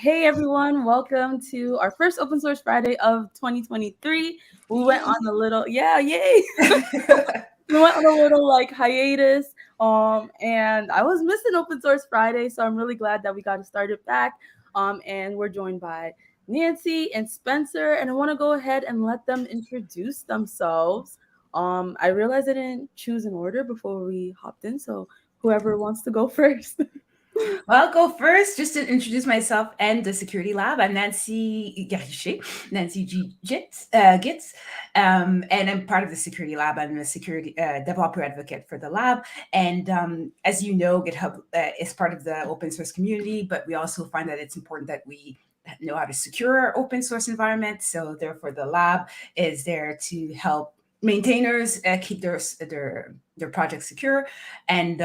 Hey everyone, welcome to our first Open Source Friday of 2023. We went on a little, yay! We went on a little hiatus, and I was missing Open Source Friday, so I'm really glad that we got to start it back. And we're joined by Nancy and Spencer, and I want to go ahead and let them introduce themselves. I realized I didn't choose an order before we hopped in, so whoever wants to go first. Well, I'll go first just to introduce myself and the security lab. I'm Nancy Gitz, and I'm part of the security lab. I'm a security developer advocate for the lab. And as you know, GitHub is part of the open source community, but we also find that it's important that we know how to secure our open source environment. So therefore, the lab is there to help maintainers keep their projects secure and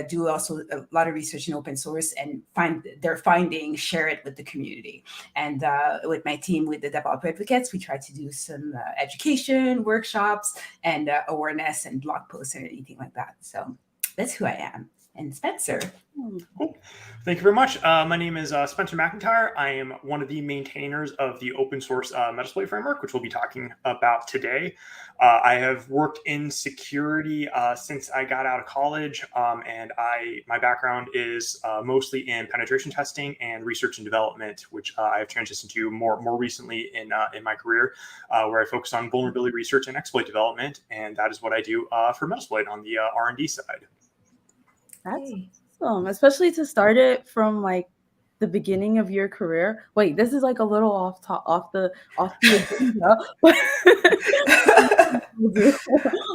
do also a lot of research in open source and find their findings, share it with the community. And with my team, with the developer advocates, we try to do some education, workshops, and awareness and blog posts and anything like that. So that's who I am. And Spencer. Cool. Thank you very much. My name is Spencer McIntyre. I am one of the maintainers of the open source Metasploit framework, which we'll be talking about today. I have worked in security since I got out of college, and my background is mostly in penetration testing and research and development, which I have transitioned to more recently in my career, where I focus on vulnerability research and exploit development, and that is what I do for Metasploit on the R&D side. That's awesome, especially to start it from the beginning of your career. Wait, this is a little off the agenda.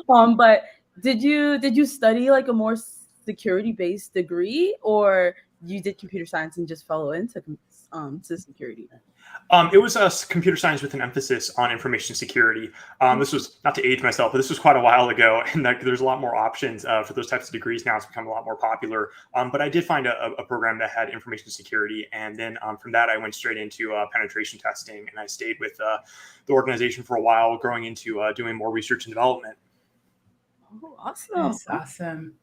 But did you study a more security based degree, or you did computer science and just fell into to security? It was computer science with an emphasis on information security. This was, not to age myself, but this was quite a while ago, and there's a lot more options for those types of degrees now. It's become a lot more popular. But I did find a program that had information security, and then from that I went straight into penetration testing, and I stayed with the organization for a while, growing into doing more research and development. Oh, awesome! That's awesome.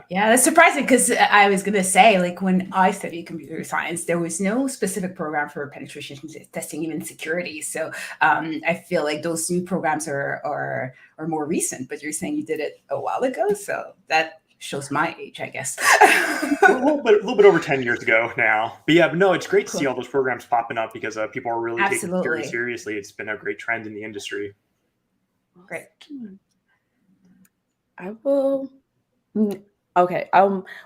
Yeah, that's surprising because I was going to say, when I studied computer science, there was no specific program for penetration testing, even security. So I feel like those new programs are more recent, but you're saying you did it a while ago. So that shows my age, I guess. a little bit over 10 years ago now. But yeah, no, it's great to see all those programs popping up because people are really taking security seriously. It's been a great trend in the industry. Great. I will. Okay.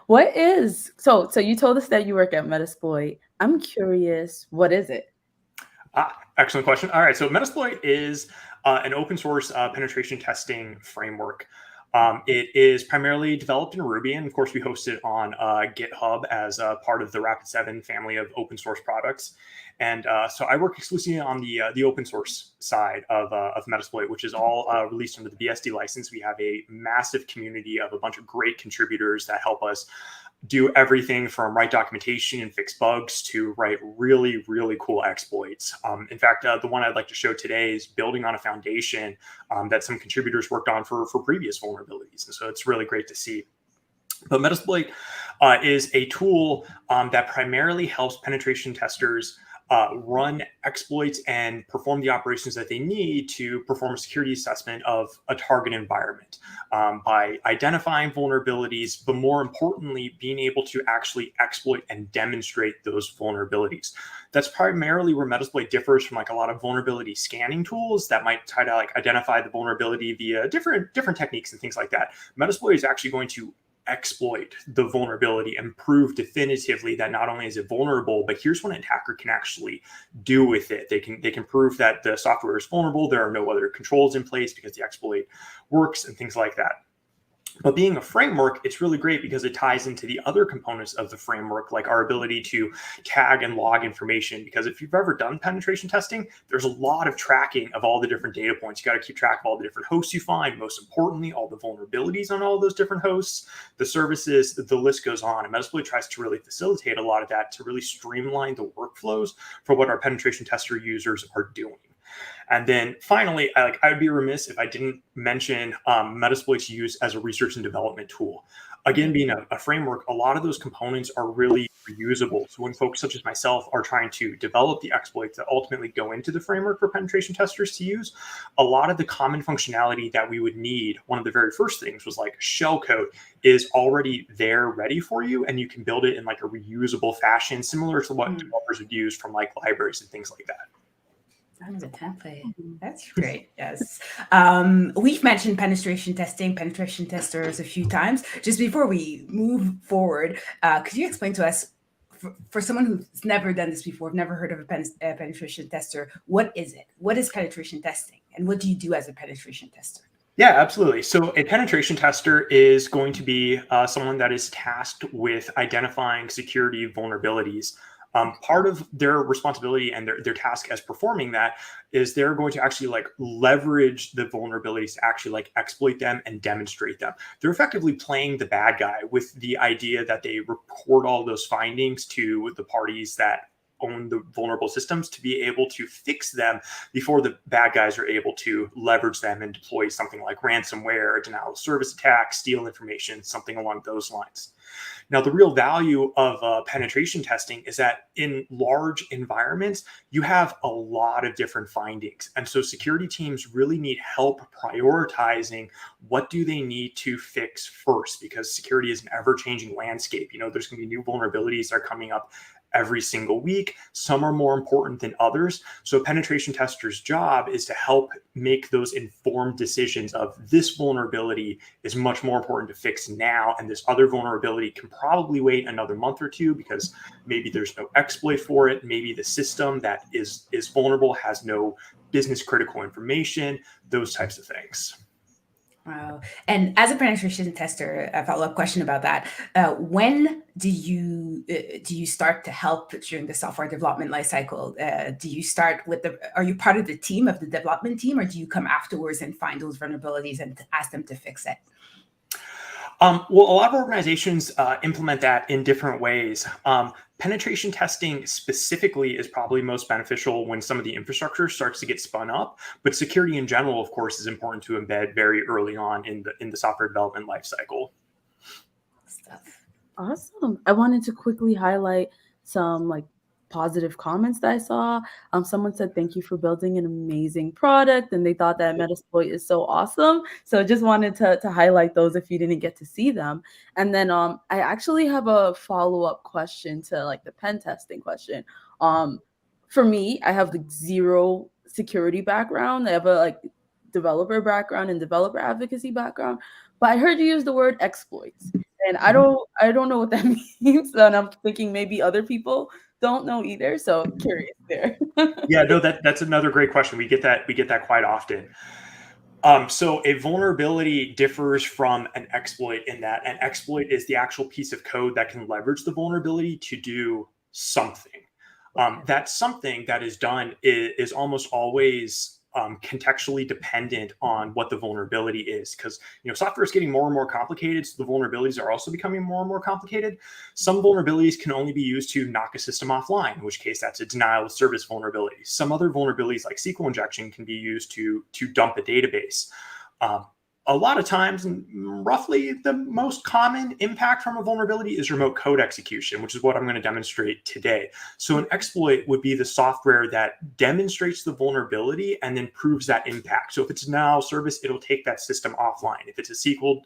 What is so you told us that you work at Metasploit. I'm curious, what is it? Excellent question. All right. So Metasploit is an open source penetration testing framework. It is primarily developed in Ruby, and of course we host it on GitHub as part of the Rapid7 family of open source products. And so I work exclusively on the open source side of Metasploit, which is all released under the BSD license. We have a massive community of a bunch of great contributors that help us do everything from write documentation and fix bugs to write really, really cool exploits. In fact, the one I'd like to show today is building on a foundation that some contributors worked on for previous vulnerabilities. And so it's really great to see. But Metasploit is a tool that primarily helps penetration testers run exploits and perform the operations that they need to perform a security assessment of a target environment by identifying vulnerabilities, but more importantly, being able to actually exploit and demonstrate those vulnerabilities. That's primarily where Metasploit differs from a lot of vulnerability scanning tools that might try to identify the vulnerability via different techniques and things like that. Metasploit is actually going to exploit the vulnerability and prove definitively that not only is it vulnerable, but here's what an attacker can actually do with it. They can prove that the software is vulnerable. There are no other controls in place because the exploit works and things like that. But being a framework, it's really great because it ties into the other components of the framework, like our ability to tag and log information. Because if you've ever done penetration testing, there's a lot of tracking of all the different data points. You got to keep track of all the different hosts you find. Most importantly, all the vulnerabilities on all those different hosts, the services, the list goes on. And Metasploit tries to really facilitate a lot of that to really streamline the workflows for what our penetration tester users are doing. And then finally, I would be remiss if I didn't mention Metasploit's use as a research and development tool. Again, being a framework, a lot of those components are really reusable. So when folks such as myself are trying to develop the exploits that ultimately go into the framework for penetration testers to use, a lot of the common functionality that we would need, one of the very first things was like shell code is already there ready for you, and you can build it in like a reusable fashion, similar to what developers would use from like libraries and things like that. That is a template. That's great. Yes. We've mentioned penetration testing, penetration testers a few times. Just before we move forward, could you explain to us, for someone who's never done this before, never heard of a penetration tester, what is it? What is penetration testing? And what do you do as a penetration tester? Yeah, absolutely. So a penetration tester is going to be someone that is tasked with identifying security vulnerabilities. Part of their responsibility and their task as performing that is they're going to actually like leverage the vulnerabilities to actually like exploit them and demonstrate them. They're effectively playing the bad guy with the idea that they report all those findings to the parties that own the vulnerable systems to be able to fix them before the bad guys are able to leverage them and deploy something like ransomware, denial of service attack, steal information, something along those lines. Now, the real value of penetration testing is that in large environments, you have a lot of different findings. And so security teams really need help prioritizing what do they need to fix first, because security is an ever-changing landscape. You know, there's going to be new vulnerabilities that are coming up every single week. Some are more important than others. So a penetration tester's job is to help make those informed decisions of this vulnerability is much more important to fix now, and this other vulnerability can probably wait another month or two because maybe there's no exploit for it. Maybe the system that is vulnerable has no business critical information, those types of things. Wow. And as a penetration tester, a follow-up question about that. When do you start to help during the software development lifecycle? Do you start with are you part of the team, of the development team, or do you come afterwards and find those vulnerabilities and ask them to fix it? Well, a lot of organizations implement that in different ways. Penetration testing specifically is probably most beneficial when some of the infrastructure starts to get spun up, but security in general, of course, is important to embed very early on in the software development lifecycle. Awesome. I wanted to quickly highlight some like positive comments that I saw. Someone said, thank you for building an amazing product. And they thought that Metasploit is so awesome. So just wanted to highlight those if you didn't get to see them. And then I actually have a follow-up question to like the pen testing question. For me, I have like zero security background. I have a like developer background and developer advocacy background. But I heard you use the word exploits. And I don't know what that means. And I'm thinking maybe other people don't know either. So curious there. Yeah, no, that's another great question. We get that quite often. So a vulnerability differs from an exploit in that an exploit is the actual piece of code that can leverage the vulnerability to do something. That something that is done is almost always contextually dependent on what the vulnerability is, because software is getting more and more complicated, so the vulnerabilities are also becoming more and more complicated. Some vulnerabilities can only be used to knock a system offline, in which case that's a denial of service vulnerability. Some other vulnerabilities like SQL injection can be used to dump a database. A lot of times, and roughly the most common impact from a vulnerability is remote code execution, which is what I'm going to demonstrate today. So an exploit would be the software that demonstrates the vulnerability and then proves that impact. So if it's a denial of service, it'll take that system offline. If it's a SQL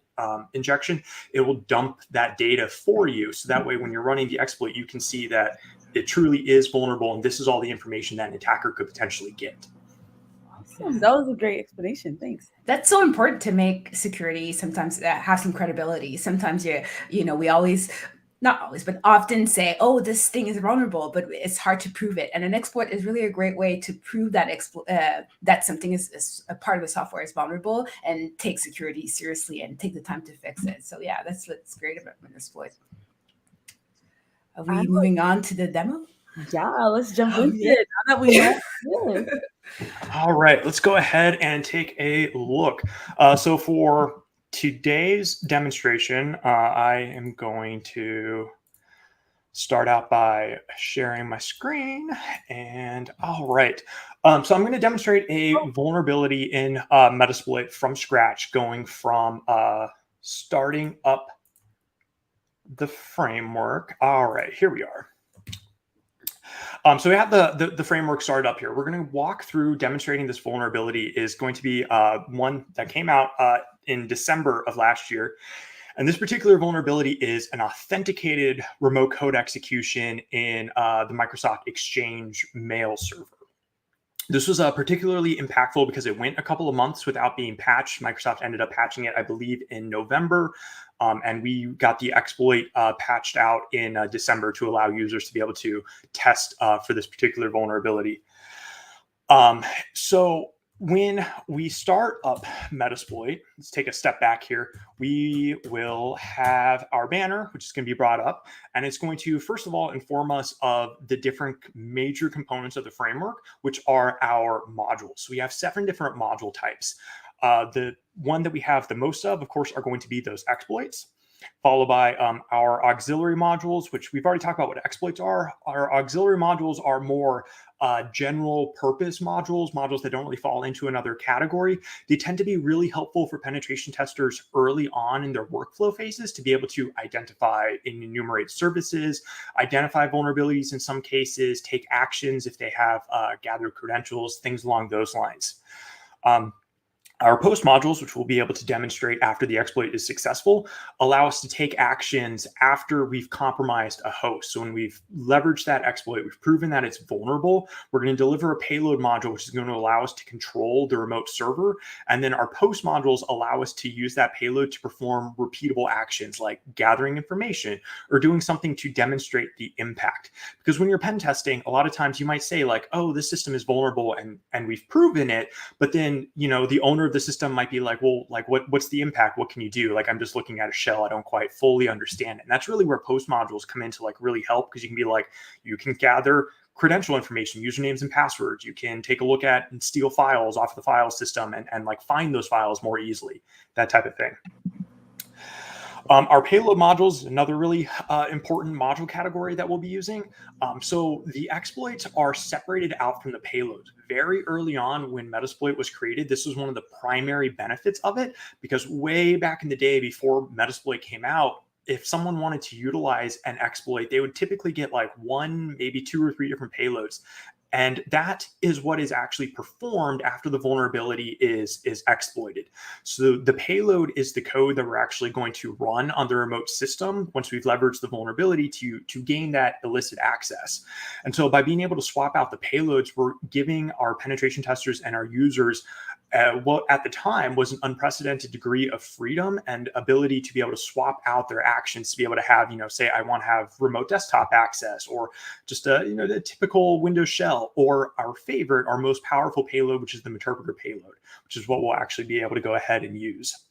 injection, it will dump that data for you. So that way, when you're running the exploit, you can see that it truly is vulnerable, and this is all the information that an attacker could potentially get. Awesome. That was a great explanation. Thanks. That's so important to make security sometimes have some credibility. Sometimes we always, not always, but often say, oh, this thing is vulnerable, but it's hard to prove it. And an exploit is really a great way to prove that that something is a part of the software is vulnerable, and take security seriously and take the time to fix it. So yeah, that's what's great about Metasploit. Are we moving on to the demo? Yeah, let's jump into it now that we know. All right, let's go ahead and take a look. So for today's demonstration, I am going to start out by sharing my screen. And all right, So I'm going to demonstrate a vulnerability in Metasploit from scratch, going from starting up the framework. All right, here we are. So we have the framework started up here. We're going to walk through demonstrating this vulnerability is going to be one that came out in December of last year. And this particular vulnerability is an authenticated remote code execution in the Microsoft Exchange mail server. This was particularly impactful because it went a couple of months without being patched. Microsoft ended up patching it, I believe, in November. And we got the exploit patched out in December to allow users to be able to test for this particular vulnerability. So when we start up Metasploit, let's take a step back here. We will have our banner, which is going to be brought up, and it's going to, first of all, inform us of the different major components of the framework, which are our modules. So we have 7 different module types. The one that we have the most of course, are going to be those exploits, followed by our auxiliary modules, which we've already talked about what exploits are. Our auxiliary modules are more general purpose modules that don't really fall into another category. They tend to be really helpful for penetration testers early on in their workflow phases to be able to identify and enumerate services, identify vulnerabilities in some cases, take actions if they have gathered credentials, things along those lines. Our post modules, which we'll be able to demonstrate after the exploit is successful, allow us to take actions after we've compromised a host. So when we've leveraged that exploit, we've proven that it's vulnerable, we're going to deliver a payload module, which is going to allow us to control the remote server. And then our post modules allow us to use that payload to perform repeatable actions like gathering information or doing something to demonstrate the impact. Because when you're pen testing, a lot of times you might say like, oh, this system is vulnerable and we've proven it. But then, you know, the owner of the system might be like, well, like what's the impact? What can you do? Like, I'm just looking at a shell. I don't quite fully understand it. And that's really where post modules come in to like really help, because you can be like, you can gather credential information, usernames and passwords. You can take a look at and steal files off the file system and like find those files more easily, that type of thing. Our payload modules is another really important module category that we'll be using. So the exploits are separated out from the payloads. Very early on when Metasploit was created, this was one of the primary benefits of it, because way back in the day before Metasploit came out, if someone wanted to utilize an exploit, they would typically get like 1, maybe 2 or 3 different payloads. And that is what is actually performed after the vulnerability is exploited. So the payload is the code that we're actually going to run on the remote system once we've leveraged the vulnerability to gain that illicit access. And so by being able to swap out the payloads, we're giving our penetration testers and our users what at the time was an unprecedented degree of freedom and ability to be able to swap out their actions, to be able to have, you know, say I want to have remote desktop access, or just a, you know, the typical Windows shell, or our favorite, our most powerful payload, which is the interpreter payload, which is what we'll actually be able to go ahead and use.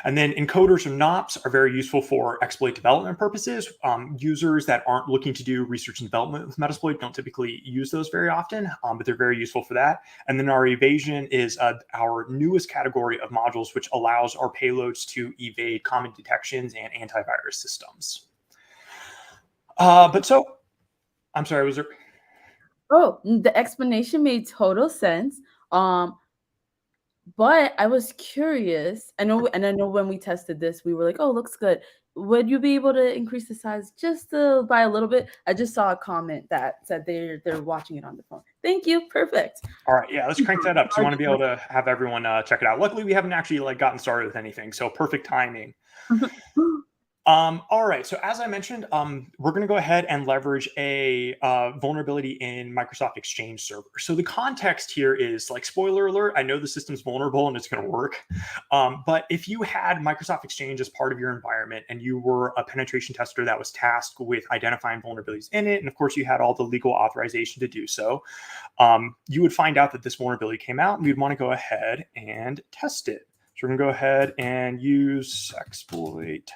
And then encoders or NOPs are very useful for exploit development purposes. Users that aren't looking to do research and development with Metasploit don't typically use those very often, but they're very useful for that. And then our evasion is our newest category of modules, which allows our payloads to evade common detections and antivirus systems. But so, I'm sorry, was there? Oh, the explanation made total sense. But I was curious. I know when we tested this, we were like, "Oh, looks good." Would you be able to increase the size just by a little bit? I just saw a comment that said they're watching it on the phone. Thank you. Perfect. All right, yeah, let's crank that up. So I want to be able to have everyone check it out. Luckily, we haven't actually like gotten started with anything, so perfect timing. All right, so as I mentioned, we're going to go ahead and leverage a vulnerability in Microsoft Exchange server. So the context here is like, spoiler alert, I know the system's vulnerable and it's going to work. But if you had Microsoft Exchange as part of your environment and you were a penetration tester that was tasked with identifying vulnerabilities in it, and of course you had all the legal authorization to do so, you would find out that this vulnerability came out and you'd want to go ahead and test it. So we're going to go ahead and use exploit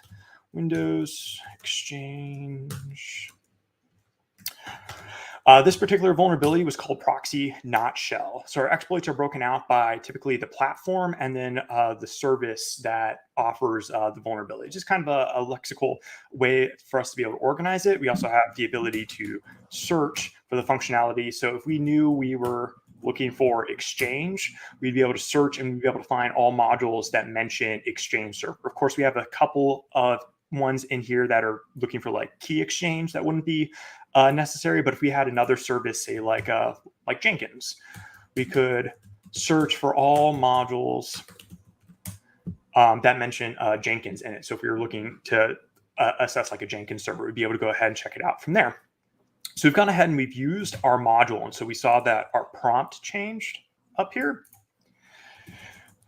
Windows Exchange. This particular vulnerability was called proxy not shell. So our exploits are broken out by typically the platform and then the service that offers the vulnerability. Just kind of a lexical way for us to be able to organize it. We also have the ability to search for for the functionality. So if we knew we were looking for Exchange, we'd be able to search and we'd be able to find all modules that mention Exchange server. Of course, we have a couple of ones in here that are looking for like key exchange that wouldn't be necessary. But if we had another service, say like Jenkins, we could search for all modules that mention Jenkins in it. So if we were looking to assess like a Jenkins server, we'd be able to go ahead and check it out from there. So we've gone ahead and we've used our module. And so we saw that our prompt changed up here.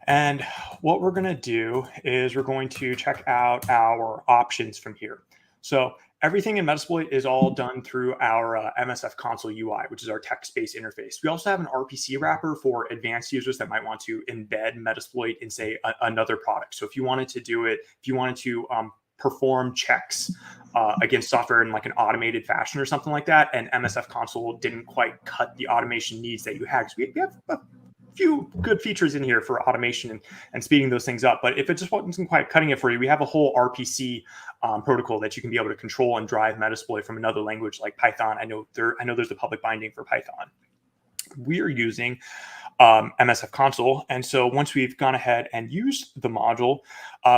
And what we're going to do is we're going to check out our options from here. So everything in Metasploit is all done through our MSF console UI, which is our text-based interface. We also have an RPC wrapper for advanced users that might want to embed Metasploit in, say, another product. So if you wanted to do it, if you wanted to perform checks against software in like an automated fashion or something like that, and MSF console didn't quite cut the automation needs that you had, because we have a few good features in here for automation and speeding those things up. But if it just wasn't quite cutting it for you, we have a whole RPC protocol that you can be able to control and drive Metasploit from another language like Python. I know there's a public binding for Python. We're using MSF console. And so once we've gone ahead and used the module,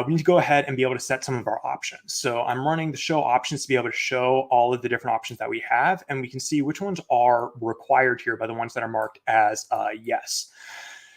we need to go ahead and be able to set some of our options. So I'm running the show options to be able to show all of the different options that we have. And we can see which ones are required here by the ones that are marked as yes.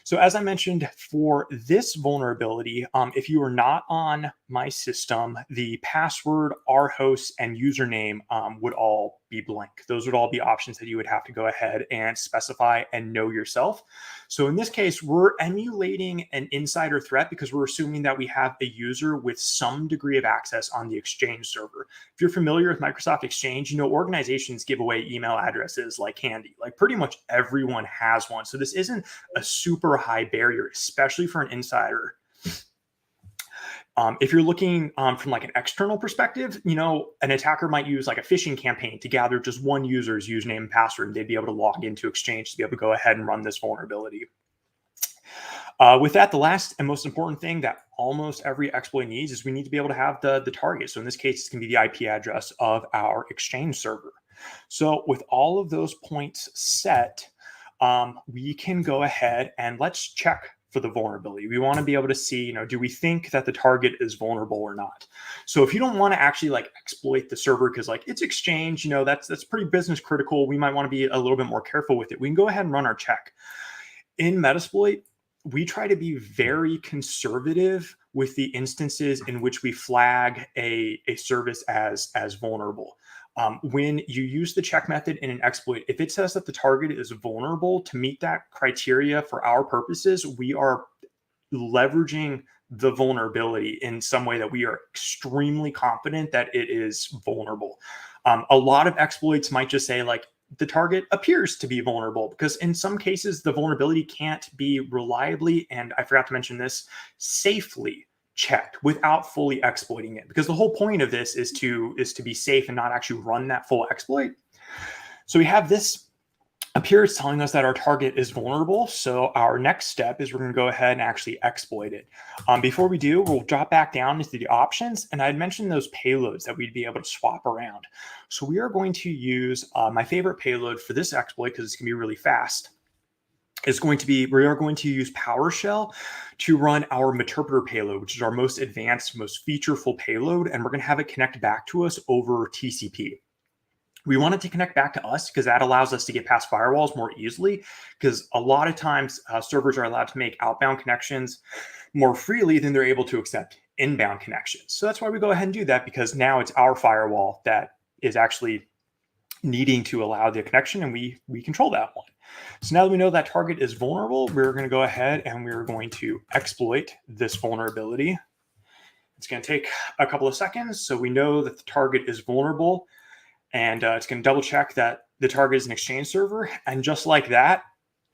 So as I mentioned, for this vulnerability, if you are not on my system, the password, rhost, and username would all be blank. Those would all be options that you would have to go ahead and specify and know yourself. So in this case, we're emulating an insider threat because we're assuming that we have a user with some degree of access on the Exchange server. If you're familiar with Microsoft Exchange, you know organizations give away email addresses like candy. Like pretty much everyone has one. So this isn't a super high barrier, especially for an insider. If you're looking from like an external perspective, you know, an attacker might use like a phishing campaign to gather just one user's username and password, and they'd be able to log into Exchange to be able to go ahead and run this vulnerability. With that, the last and most important thing that almost every exploit needs is we need to be able to have the target. So in this case, it's going to be the IP address of our Exchange server. So with all of those points set, we can go ahead and let's check for the vulnerability. We want to be able to see, you know, do we think that the target is vulnerable or not? So if you don't want to actually like exploit the server because like it's Exchange, you know, that's pretty business critical, we might want to be a little bit more careful with it. We can go ahead and run our check. In Metasploit, we try to be very conservative with the instances in which we flag a service as vulnerable. When you use the check method in an exploit, if it says that the target is vulnerable, to meet that criteria for our purposes, we are leveraging the vulnerability in some way that we are extremely confident that it is vulnerable. A lot of exploits might just say like, the target appears to be vulnerable, because in some cases, the vulnerability can't be reliably, and I forgot to mention this, safely checked without fully exploiting it, because the whole point of this is to be safe and not actually run that full exploit. So we have this up here, it's telling us that our target is vulnerable. So our next step is we're going to go ahead and actually exploit it. Before we do, we'll drop back down into the options, and I'd mentioned those payloads that we'd be able to swap around. So we are going to use my favorite payload for this exploit, because it's going to be really fast. We are going to use PowerShell to run our Meterpreter payload, which is our most advanced, most featureful payload, and we're going to have it connect back to us over TCP. We want it to connect back to us because that allows us to get past firewalls more easily, because a lot of times servers are allowed to make outbound connections more freely than they're able to accept inbound connections. So that's why we go ahead and do that, because now it's our firewall that is actually needing to allow the connection, and we control that one. So now that we know that target is vulnerable, we're going to go ahead and we're going to exploit this vulnerability. It's going to take a couple of seconds. So we know that the target is vulnerable, and it's going to double check that the target is an Exchange server. And just like that,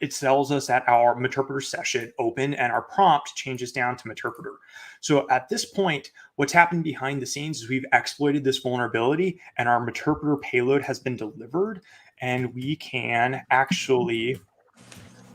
it tells us that our Meterpreter session open and our prompt changes down to Meterpreter. So at this point, what's happened behind the scenes is we've exploited this vulnerability, and our Meterpreter payload has been delivered, and we can actually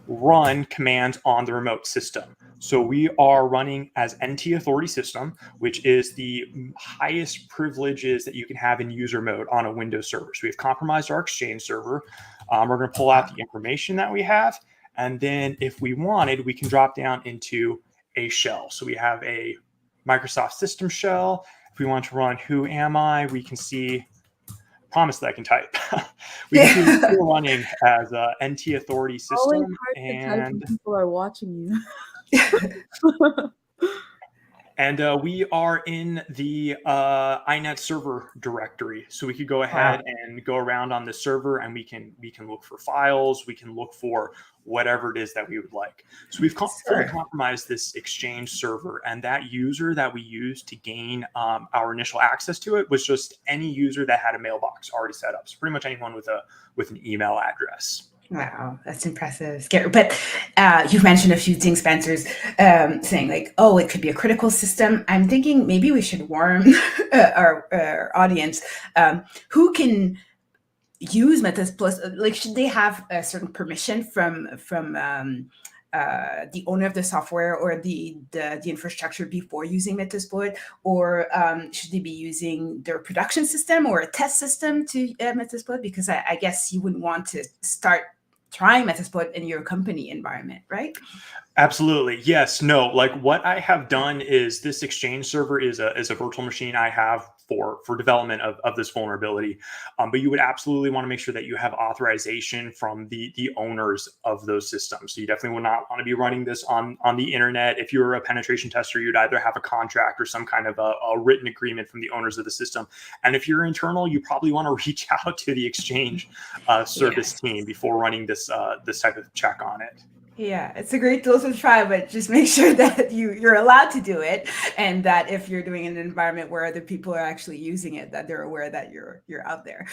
run commands on the remote system. So we are running as NT authority system, which is the highest privileges that you can have in user mode on a Windows server. So we've compromised our Exchange server. We're going to pull out the information that we have. And then if we wanted, we can drop down into a shell. So we have a Microsoft system shell. If we want to run who am I, we can see, promise that I can type. We can see we're running as a NT authority system. And people are watching you. And we are in the iNet server directory. So we could go ahead and go around on the server, and we can look for files. We can look for whatever it is that we would like. So we've fully compromised this Exchange server, and that user that we used to gain our initial access to it was just any user that had a mailbox already set up. So pretty much anyone with an email address. Wow, that's impressive. Scary. But you've mentioned a few things, Spencer's saying like, oh, it could be a critical system. I'm thinking maybe we should warn our audience who can use Metasploit. Like, should they have a certain permission from the owner of the software or the infrastructure before using Metasploit, or should they be using their production system or a test system to Metasploit? Because I guess you wouldn't want to start trying Metasploit in your company environment, right? Absolutely. Yes. No. Like what I have done is this Exchange server is a virtual machine I have for development of this vulnerability. But you would absolutely want to make sure that you have authorization from the owners of those systems. So you definitely would not want to be running this on the internet. If you're a penetration tester, you'd either have a contract or some kind of a written agreement from the owners of the system. And if you're internal, you probably want to reach out to the Exchange service team before running this type of check on it. Yeah, it's a great tool to try, but just make sure that you're allowed to do it, and that if you're doing an environment where other people are actually using it, that they're aware that you're out there.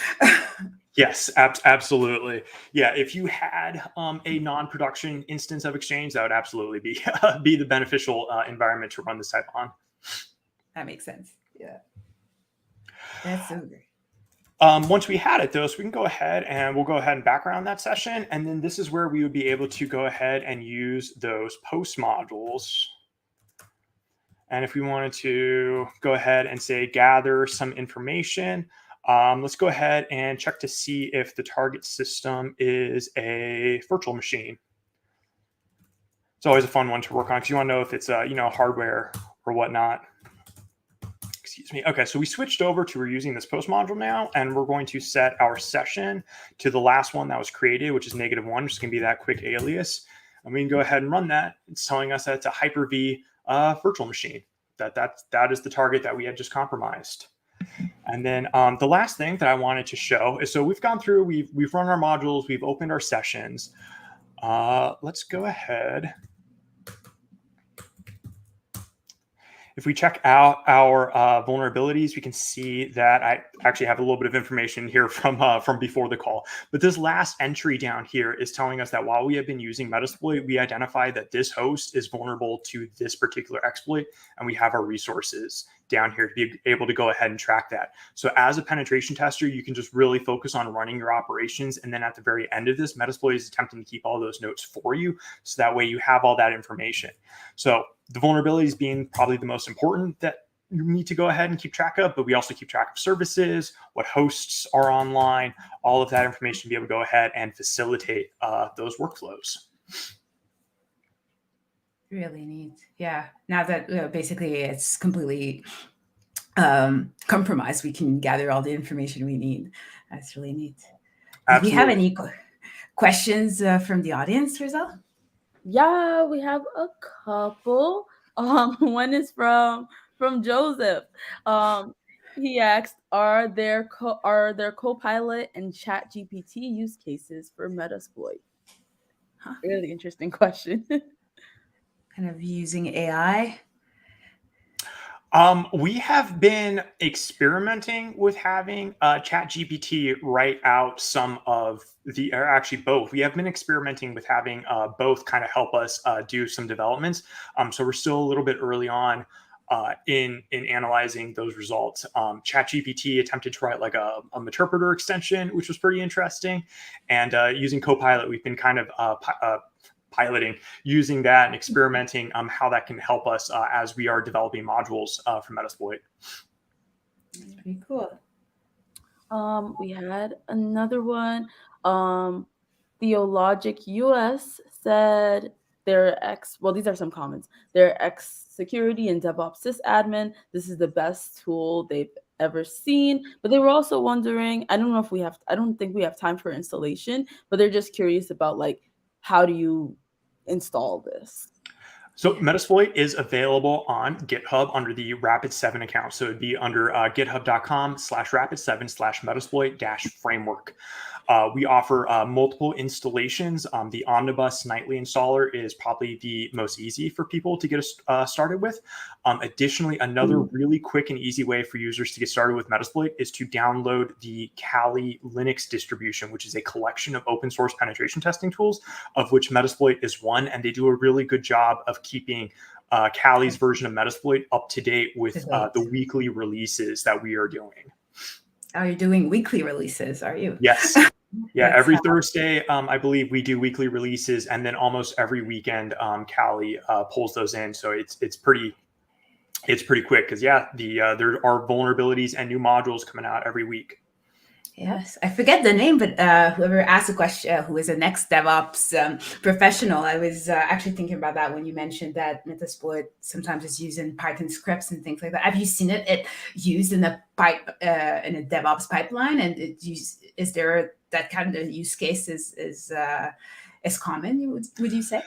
Yes, absolutely. Yeah, if you had a non-production instance of Exchange, that would absolutely be the beneficial environment to run this type on. That makes sense. Yeah, that's so great. Once we had it, though, so we can go ahead and we'll go ahead and background that session. And then this is where we would be able to go ahead and use those post modules. And if we wanted to go ahead and say, gather some information, let's go ahead and check to see if the target system is a virtual machine. It's always a fun one to work on because you want to know if it's hardware or whatnot. Excuse me. Okay, so we switched over to, we're using this post module now, and we're going to set our session to the last one that was created, which is -1, which is going to be that quick alias. And we can go ahead and run that. It's telling us that it's a Hyper-V virtual machine. That is the target that we had just compromised. And then the last thing that I wanted to show is, so we've gone through, we've run our modules, we've opened our sessions. Let's go ahead. If we check out our vulnerabilities, we can see that I actually have a little bit of information here from before the call. But this last entry down here is telling us that while we have been using Metasploit, we identify that this host is vulnerable to this particular exploit, and we have our resources down here to be able to go ahead and track that. So as a penetration tester, you can just really focus on running your operations. And then at the very end of this, Metasploit is attempting to keep all those notes for you. So that way you have all that information. So the vulnerabilities being probably the most important that you need to go ahead and keep track of, but we also keep track of services, what hosts are online, all of that information to be able to go ahead and facilitate those workflows. Really neat. Yeah. Now that basically it's completely compromised, we can gather all the information we need. That's really neat. Do we have any questions from the audience, Rizel? Yeah, we have a couple. One is from Joseph. He asked, are there Copilot and ChatGPT use cases for Metasploit? Huh. Really interesting question. Kind of using AI. We have been experimenting with having ChatGPT write out some of the, or actually both. We have been experimenting with having both kind of help us do some developments. So we're still a little bit early on in analyzing those results. ChatGPT attempted to write like a Meterpreter extension, which was pretty interesting. And using Copilot, we've been kind of piloting, using that and experimenting how that can help us as we are developing modules for Metasploit. Pretty cool. We had another one. Theologic US said these are some comments. They're ex-security and DevOps sysadmin. This is the best tool they've ever seen. But they were also wondering, I don't think we have time for installation, but they're just curious about like, how do you install this? So Metasploit is available on GitHub under the Rapid7 account. So it'd be under github.com/rapid7/Metasploit-framework. We offer multiple installations. The Omnibus nightly installer is probably the most easy for people to get started with. Additionally, another really quick and easy way for users to get started with Metasploit is to download the Kali Linux distribution, which is a collection of open source penetration testing tools, of which Metasploit is one. And they do a really good job of keeping Kali's version of Metasploit up to date with the weekly releases that we are doing. Oh, you're doing weekly releases, are you? Yes. Yeah, every Thursday, I believe we do weekly releases, and then almost every weekend, Kali pulls those in. So it's pretty quick because there are vulnerabilities and new modules coming out every week. Yes, I forget the name, but whoever asked the question, who is the next DevOps professional, I was actually thinking about that when you mentioned that Metasploit sometimes is used in Python scripts and things like that. Have you seen it used in a DevOps pipeline? And is there that kind of use case is common? Would you say?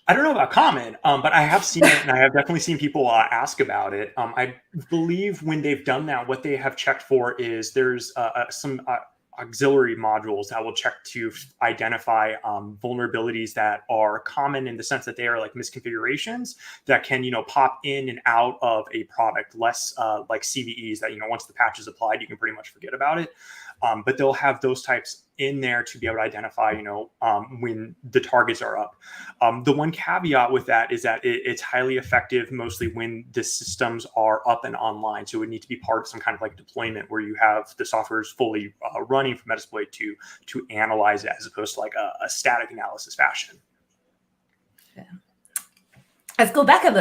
I don't know about common, but I have seen it, and I have definitely seen people ask about it. I believe when they've done that, what they have checked for is there's some auxiliary modules that will check to identify vulnerabilities that are common in the sense that they are like misconfigurations that can, pop in and out of a product, less like CVEs that, once the patch is applied, you can pretty much forget about it. But they'll have those types in there to be able to identify, when the targets are up. The one caveat with that is that it's highly effective mostly when the systems are up and online. So it would need to be part of some kind of like deployment where you have the software is fully running from Metasploit to analyze it as opposed to like a static analysis fashion. Yeah. Let's go back a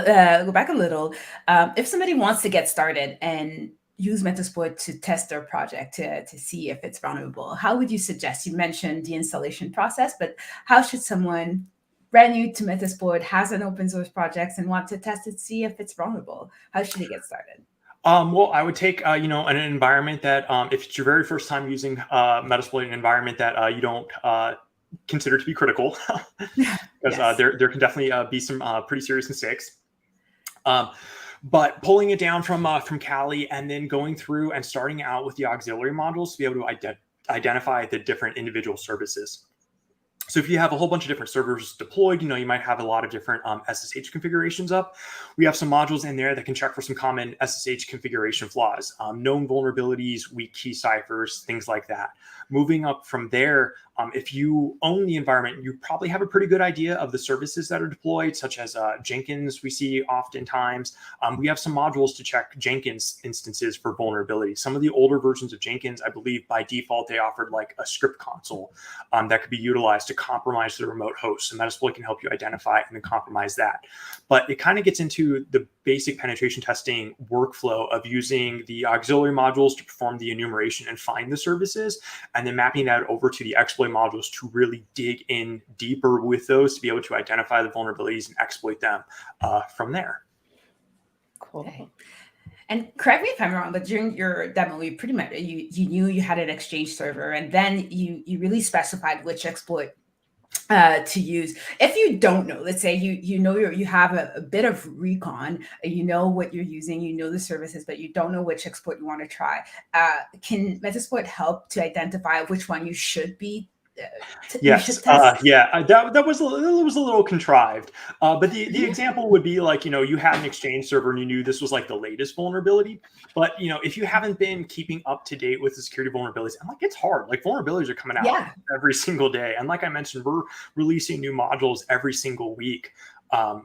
little. If somebody wants to get started and use Metasploit to test their project to see if it's vulnerable, how would you suggest? You mentioned the installation process, but how should someone brand new to Metasploit, has an open source project and want to test it, see if it's vulnerable? How should they get started? Well, I would take, an environment that, if it's your very first time using Metasploit, an environment that you don't consider to be critical, because there can definitely be some pretty serious mistakes. But pulling it down from Kali and then going through and starting out with the auxiliary modules to be able to identify the different individual services. So if you have a whole bunch of different servers deployed, you might have a lot of different SSH configurations up. We have some modules in there that can check for some common SSH configuration flaws, known vulnerabilities, weak key ciphers, things like that. Moving up from there, if you own the environment, you probably have a pretty good idea of the services that are deployed, such as Jenkins we see oftentimes. We have some modules to check Jenkins instances for vulnerability. Some of the older versions of Jenkins, I believe by default, they offered like a script console that could be utilized to compromise the remote host. So Metasploit can help you identify and then compromise that. But it kind of gets into the basic penetration testing workflow of using the auxiliary modules to perform the enumeration and find the services, and then mapping that over to the exploit modules to really dig in deeper with those to be able to identify the vulnerabilities and exploit them from there. Cool. Okay. And correct me if I'm wrong, but during your demo, you pretty much you knew you had an Exchange server, and then you really specified which exploit to use. If you don't know, let's say you have a bit of recon, you know what you're using, you know the services, but you don't know which exploit you want to try. Can Metasploit help to identify which one you should be? Yes, that was a little contrived, but the example would be like, you had an Exchange server and you knew this was like the latest vulnerability, but if you haven't been keeping up to date with the security vulnerabilities, and like it's hard, like vulnerabilities are coming out every single day, and like I mentioned, we're releasing new modules every single week.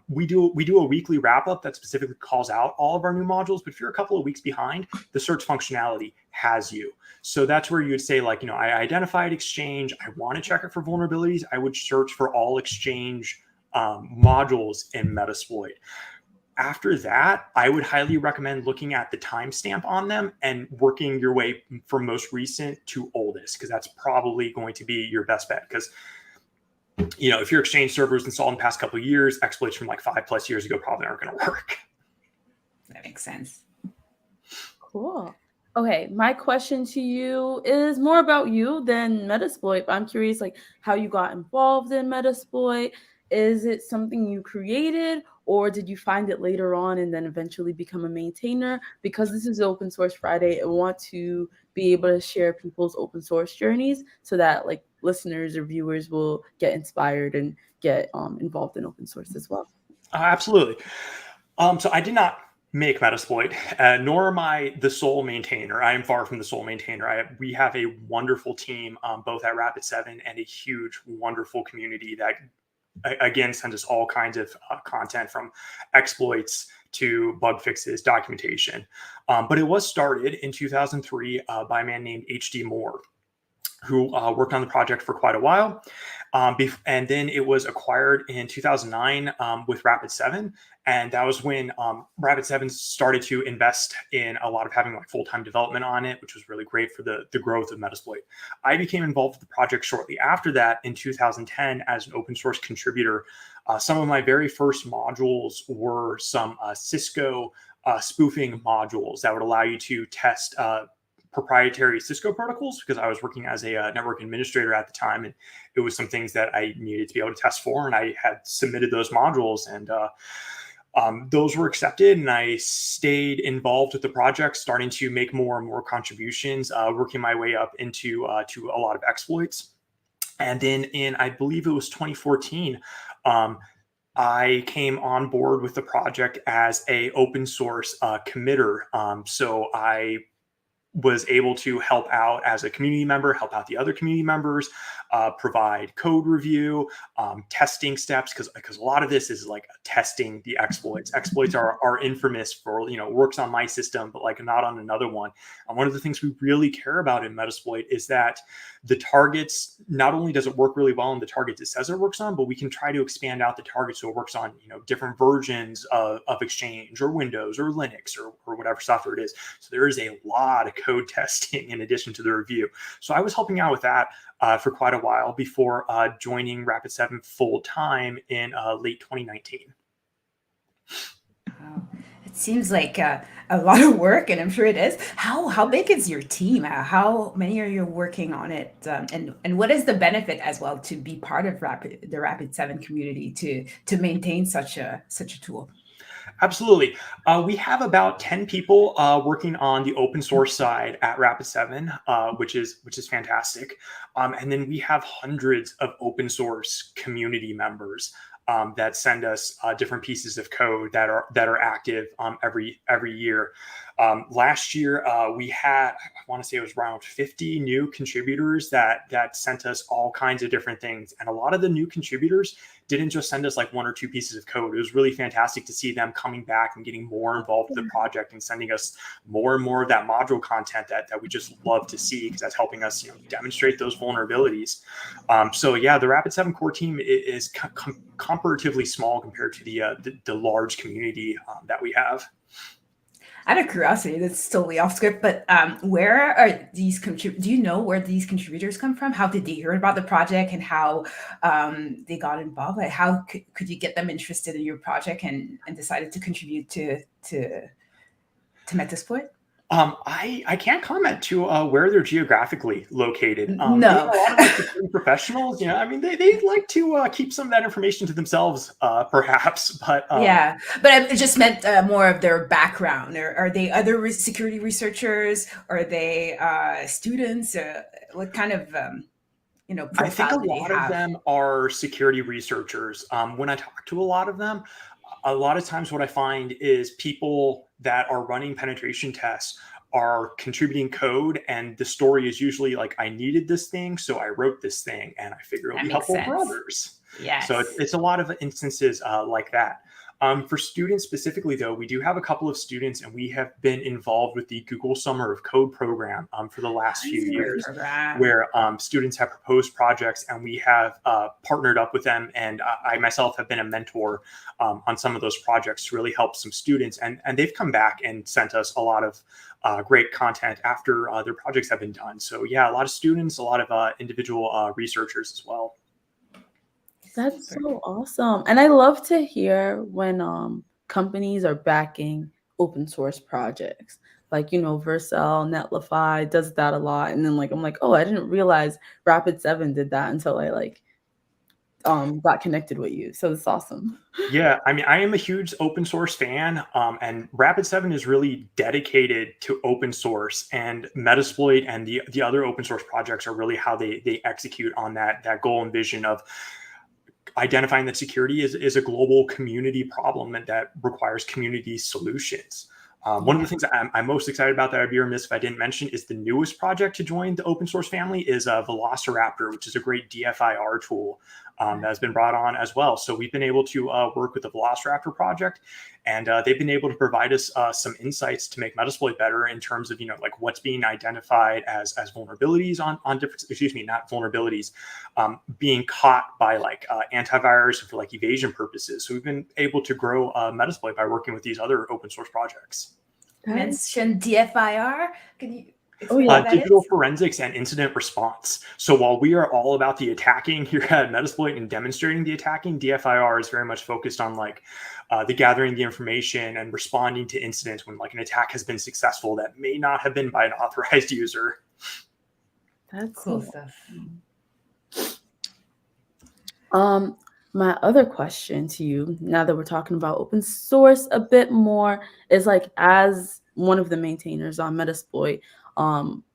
We do a weekly wrap up that specifically calls out all of our new modules, but if you're a couple of weeks behind, the search functionality has you. So that's where you would say like, I identified Exchange, I want to check it for vulnerabilities. I would search for all Exchange modules in Metasploit. After that, I would highly recommend looking at the timestamp on them and working your way from most recent to oldest, because that's probably going to be your best bet. Because if your Exchange servers installed in the past couple of years, exploits from like 5+ years ago probably aren't going to work. That makes sense. Cool. Okay, my question to you is more about you than Metasploit. I'm curious, like, how you got involved in Metasploit. Is it something you created, or did you find it later on and then eventually become a maintainer? Because this is Open Source Friday, I want to be able to share people's open source journeys so that like listeners or viewers will get inspired and get involved in open source as well. Absolutely. So I did not make Metasploit, nor am I the sole maintainer. I am far from the sole maintainer. We have a wonderful team, both at Rapid7 and a huge, wonderful community that, again, sends us all kinds of content, from exploits to bug fixes, documentation. But it was started in 2003 by a man named H.D. Moore, who worked on the project for quite a while. And then it was acquired in 2009 with Rapid7. And that was when Rapid7 started to invest in a lot of having like full-time development on it, which was really great for the growth of Metasploit. I became involved with the project shortly after that in 2010 as an open source contributor. Some of my very first modules were some Cisco spoofing modules that would allow you to test proprietary Cisco protocols, because I was working as a network administrator at the time, and it was some things that I needed to be able to test for, and I had submitted those modules, and those were accepted, and I stayed involved with the project, starting to make more and more contributions, working my way up into to a lot of exploits. And then in, I believe it was 2014, I came on board with the project as a open source committer. So I was able to help out as a community member, help out the other community members, provide code review, testing steps, because a lot of this is like testing the exploits. Exploits are infamous for, works on my system, but like not on another one. And one of the things we really care about in Metasploit is that the targets, not only does it work really well on the targets it says it works on, but we can try to expand out the target so it works on different versions of Exchange or Windows or Linux or whatever software it is. So there is a lot of code testing in addition to the review. So I was helping out with that for quite a while before joining Rapid7 full time in late 2019. Wow. It seems like a lot of work, and I'm sure it is. How big is your team? How many are you working on it? And what is the benefit as well to be part of the Rapid7 community to maintain such a tool? Absolutely. We have about 10 people working on the open source side at Rapid7, which is fantastic. And then we have hundreds of open source community members that send us different pieces of code that are active every year. Last year, we had, I want to say it was around 50 new contributors that sent us all kinds of different things. And a lot of the new contributors didn't just send us like one or two pieces of code. It was really fantastic to see them coming back and getting more involved with the project and sending us more and more of that module content that we just love to see, because that's helping us demonstrate those vulnerabilities. So yeah, the Rapid7 core team is comparatively small compared to the large community that we have. Out of curiosity, that's totally off script, but where are these do you know where these contributors come from? How did they hear about the project and how they got involved? Like, how could you get them interested in your project and decided to contribute to Metasploit? I can't comment to where they're geographically located. No. Being a lot of security professionals, they like to keep some of that information to themselves, perhaps. But yeah, but I just meant more of their background. Are they other security researchers? Are they students? What kind of I think a profile do they lot of have? them are security researchers. When I talk to a lot of them, a lot of times what I find is people that are running penetration tests are contributing code, and the story is usually like, I needed this thing, so I wrote this thing, and I figure it'll be helpful for others. Yes. So it's a lot of instances like that. For students specifically, though, we do have a couple of students, and we have been involved with the Google Summer of Code program for the last few years, where students have proposed projects, and we have partnered up with them. And I myself have been a mentor on some of those projects to really help some students. And they've come back and sent us a lot of great content after their projects have been done. So yeah, a lot of students, a lot of individual researchers as well. That's so awesome. And I love to hear when companies are backing open source projects. Like, Vercel, Netlify does that a lot. And then I'm like, oh, I didn't realize Rapid7 did that until I got connected with you. So it's awesome. Yeah, I mean, I am a huge open source fan, and Rapid7 is really dedicated to open source, and Metasploit and the other open source projects are really how they execute on that goal and vision of identifying that security is a global community problem and that requires community solutions. One of the things that I'm most excited about that I'd be remiss if I didn't mention is the newest project to join the open source family is Velociraptor, which is a great DFIR tool that has been brought on as well. So we've been able to work with the Velociraptor project, and they've been able to provide us some insights to make Metasploit better in terms of, like what's being identified as vulnerabilities on different, not vulnerabilities, being caught by antivirus for evasion purposes. So we've been able to grow Metasploit by working with these other open source projects. Mention DFIR. Can you explain what that digital is? forensics and incident response. So while we are all about the attacking here at Metasploit and demonstrating the attacking, DFIR is very much focused on the gathering the information and responding to incidents when an attack has been successful that may not have been by an authorized user. That's cool so stuff. My other question to you, now that we're talking about open source a bit more, is as one of the maintainers on Metasploit,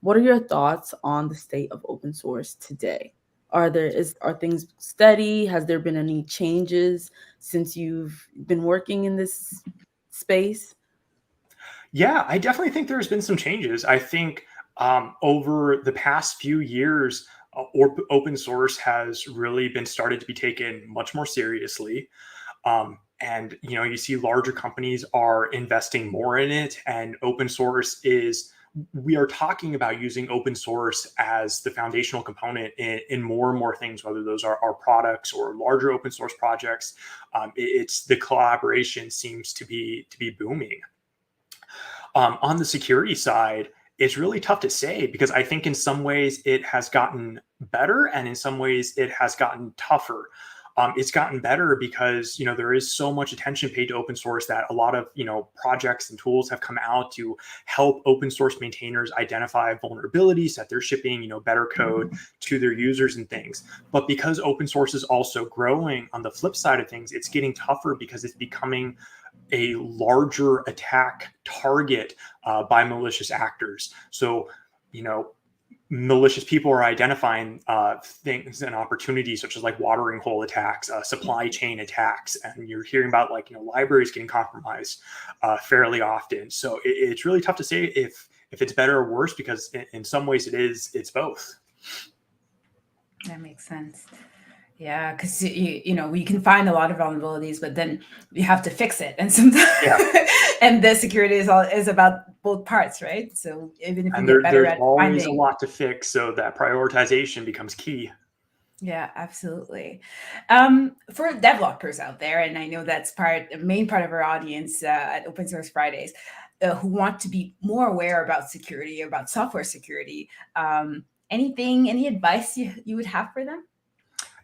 what are your thoughts on the state of open source today? Are things steady? Has there been any changes since you've been working in this space? Yeah, I definitely think there's been some changes. I think over the past few years, open source has really been started to be taken much more seriously. And you see larger companies are investing more in it, and open source we are talking about using open source as the foundational component in more and more things, whether those are our products or larger open source projects. It's the collaboration seems to be booming. On the security side, it's really tough to say because I think in some ways it has gotten better and in some ways it has gotten tougher. It's gotten better because there is so much attention paid to open source that a lot of projects and tools have come out to help open source maintainers identify vulnerabilities that they're shipping better code to their users and things. But because open source is also growing, on the flip side of things, it's getting tougher because it's becoming a larger attack target by malicious actors. So malicious people are identifying things and opportunities such as watering hole attacks, supply chain attacks, and you're hearing about libraries getting compromised fairly often. So it's really tough to say if it's better or worse because in some ways it's both. That makes sense. Yeah, because we can find a lot of vulnerabilities, but then we have to fix it, and sometimes and the security is about both parts, right? So even if you get better there's at always finding a lot to fix, so that prioritization becomes key. Yeah, absolutely. For developers out there, and I know that's a main part of our audience at Open Source Fridays, who want to be more aware about security, about software security. Any advice you would have for them?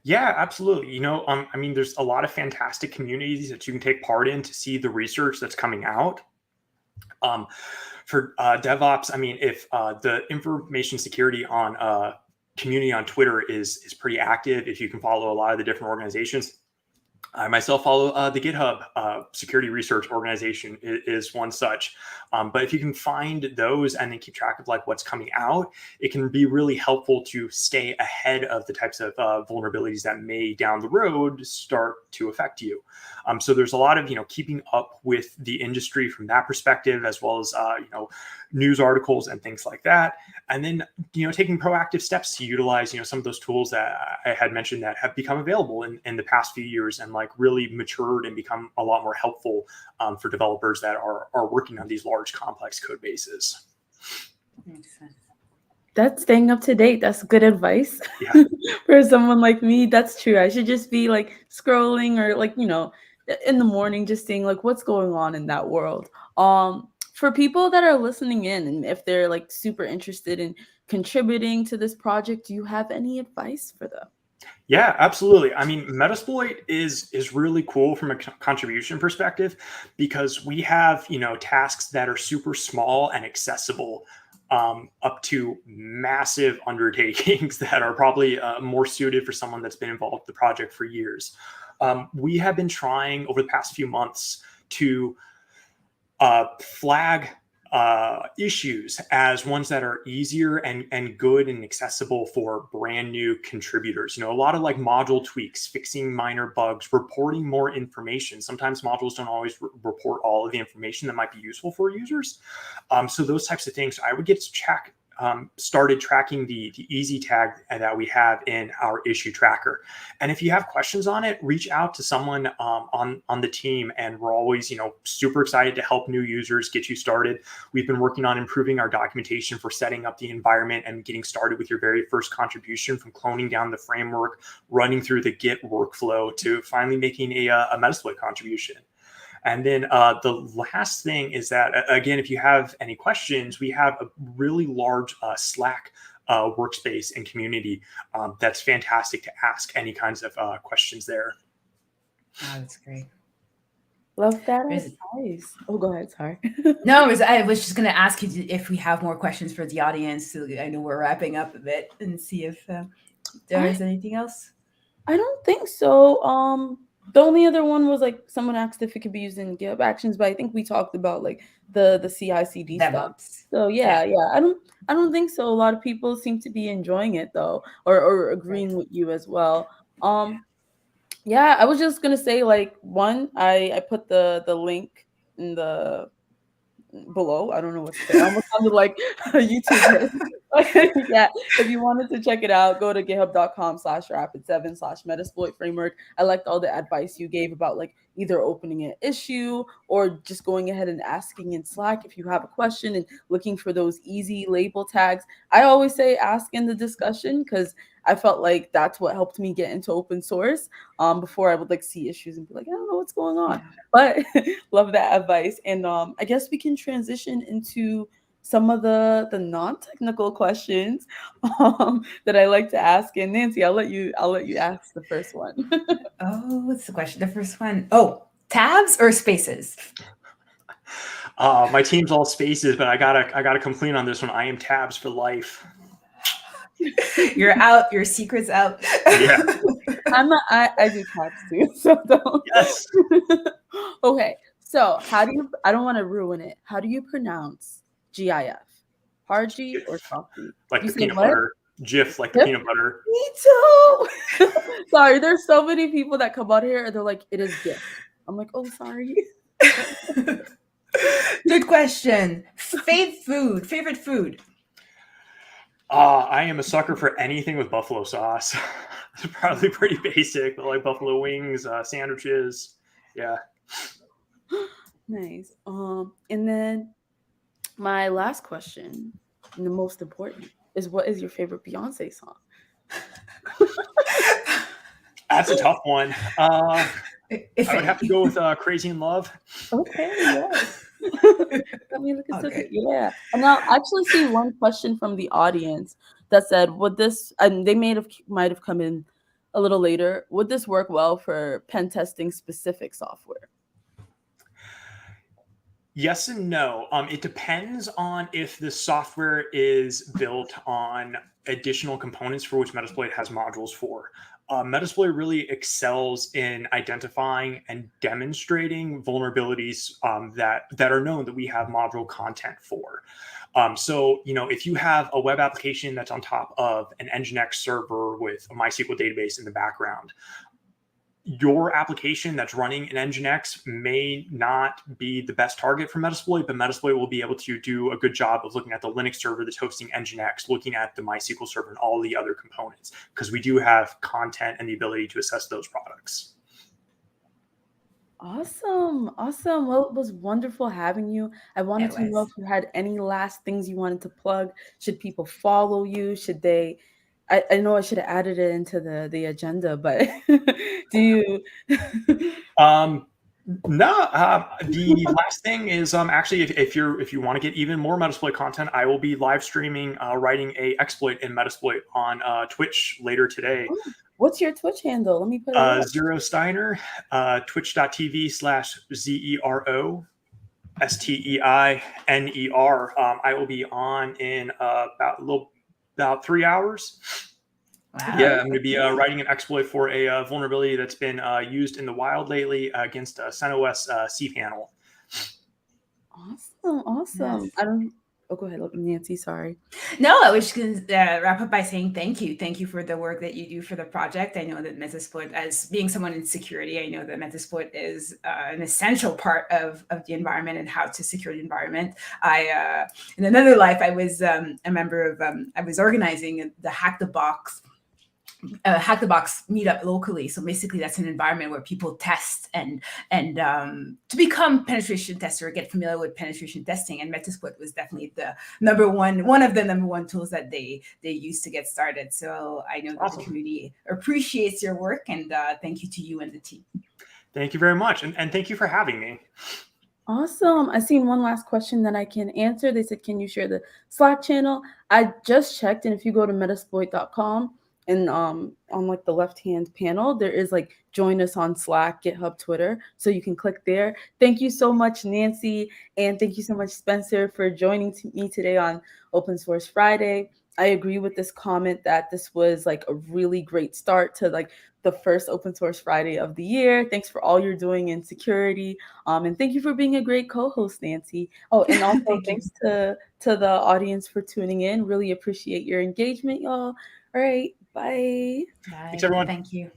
Yeah, absolutely. I mean, there's a lot of fantastic communities that you can take part in to see the research that's coming out. For DevOps, I mean, if the information security community on Twitter is pretty active, if you can follow a lot of the different organizations, I myself follow the GitHub security research organization is one such. But if you can find those and then keep track of like what's coming out, it can be really helpful to stay ahead of the types of vulnerabilities that may down the road start to affect you. So there's a lot of, keeping up with the industry from that perspective, as well as, news articles and things like that. And then, taking proactive steps to utilize, some of those tools that I had mentioned that have become available in the past few years and like really matured and become a lot more helpful for developers that are working on these large, complex code bases. Makes sense. That's staying up to date. That's good advice. Yeah. For someone like me. That's true. I should just be like scrolling or like, in the morning, just seeing like what's going on in that world. For people that are listening in, and if they're like super interested in contributing to this project, do you have any advice for them? Yeah, absolutely. I mean, Metasploit is really cool from a contribution perspective because we have, tasks that are super small and accessible up to massive undertakings that are probably more suited for someone that's been involved with the project for years. We have been trying over the past few months to flag issues as ones that are easier and good and accessible for brand new contributors. A lot of like module tweaks, fixing minor bugs, reporting more information. Sometimes modules don't always report all of the information that might be useful for users. So those types of things, I would get started tracking the easy tag that we have in our issue tracker. And if you have questions on it, reach out to someone on the team. And we're always, super excited to help new users get you started. We've been working on improving our documentation for setting up the environment and getting started with your very first contribution, from cloning down the framework, running through the Git workflow, to finally making a Metasploit contribution. And then the last thing is that, again, if you have any questions, we have a really large Slack workspace and community that's fantastic to ask any kinds of questions there. Oh, that's great. Love that advice. Oh, go ahead. Sorry. No, I was just going to ask you if we have more questions for the audience. So I know we're wrapping up a bit, and see if there is anything else. I don't think so. The only other one was like someone asked if it could be used in GitHub Actions, but I think we talked about like the CI/CD stuff. So yeah. I don't think so. A lot of people seem to be enjoying it though, or agreeing with you as well. Yeah, I was just gonna say like I put the link in the below. I don't know what to say. I almost sounded like a YouTuber. Yeah, if you wanted to check it out, go to github.com/rapid7/Metasploit framework. I liked all the advice you gave about like either opening an issue or just going ahead and asking in Slack if you have a question and looking for those easy label tags. I always say ask in the discussion because I felt like that's what helped me get into open source before I would like see issues and be like, I don't know what's going on. But love that advice. And I guess we can transition into some of the non-technical questions that I like to ask. And Nancy, I'll let you ask the first one. Oh, what's the question? The first one. Oh, tabs or spaces? My team's all spaces, but I gotta complain on this one. I am tabs for life. You're out. Your secret's out. Yeah. I do tabs too, so don't. Yes. Okay, so how do you? I don't want to ruin it. How do you pronounce GIF? Hard G or soft G? Like You the say peanut what? butter. GIF, like the GIF? peanut butter. Me too. Sorry, there's so many people that come out here and they're like, it is GIF. I'm like, oh, sorry. Good question. Favorite food. I am a sucker for anything with buffalo sauce. It's probably pretty basic, but like buffalo wings, sandwiches. Yeah. Nice. And then my last question, and the most important, is what is your favorite Beyonce song? That's a tough one. I would have to go with Crazy in Love. Okay, yes. I mean, look at okay. Yeah. And I'll actually see one question from the audience that said, would this, and they might have come in a little later, would this work well for pen testing specific software? Yes and no. It depends on if the software is built on additional components for which Metasploit has modules for. Metasploit really excels in identifying and demonstrating vulnerabilities that are known that we have module content for. So, if you have a web application that's on top of an Nginx server with a MySQL database in the background, your application that's running an Nginx may not be the best target for Metasploit, but Metasploit will be able to do a good job of looking at the Linux server that's hosting Nginx, looking at the MySQL server and all the other components, because we do have content and the ability to assess those products. Awesome. Well, it was wonderful having you. I wanted to know if you had any last things you wanted to plug. Should people follow you? Should they? I know I should have added it into the agenda, but do you? No, the last thing is actually if you want to get even more Metasploit content, I will be live streaming writing a exploit in Metasploit on Twitch later today. Oh, what's your Twitch handle? Let me put it up. Zero Steiner, twitch.tv/ZeroSteiner. I will be on in about 3 hours. Wow. Yeah, I'm going to be writing an exploit for a vulnerability that's been used in the wild lately against CentOS cPanel. Awesome. Yes. I don't. Oh, go ahead, Nancy. Sorry. No, I was just going to wrap up by saying thank you. Thank you for the work that you do for the project. I know that Metasploit, as being someone in security, I know that Metasploit is an essential part of the environment and how to secure the environment. In another life, I was a member of, I was organizing the Hack the Box meetup locally. So basically that's an environment where people test and to become penetration tester, get familiar with penetration testing. And Metasploit was definitely one of the number one tools that they use to get started. So I know that the community appreciates your work, and thank you to you and the team. Thank you very much. And thank you for having me. Awesome. I seen one last question that I can answer. They said, can you share the Slack channel? I just checked, and if you go to metasploit.com, and on like the left-hand panel, there is like join us on Slack, GitHub, Twitter. So you can click there. Thank you so much, Nancy. And thank you so much, Spencer, for joining me today on Open Source Friday. I agree with this comment that this was like a really great start to like the first Open Source Friday of the year. Thanks for all you're doing in security. And thank you for being a great co-host, Nancy. Oh, and also thanks to the audience for tuning in. Really appreciate your engagement, y'all. All right. Bye. Thanks, everyone. Thank you.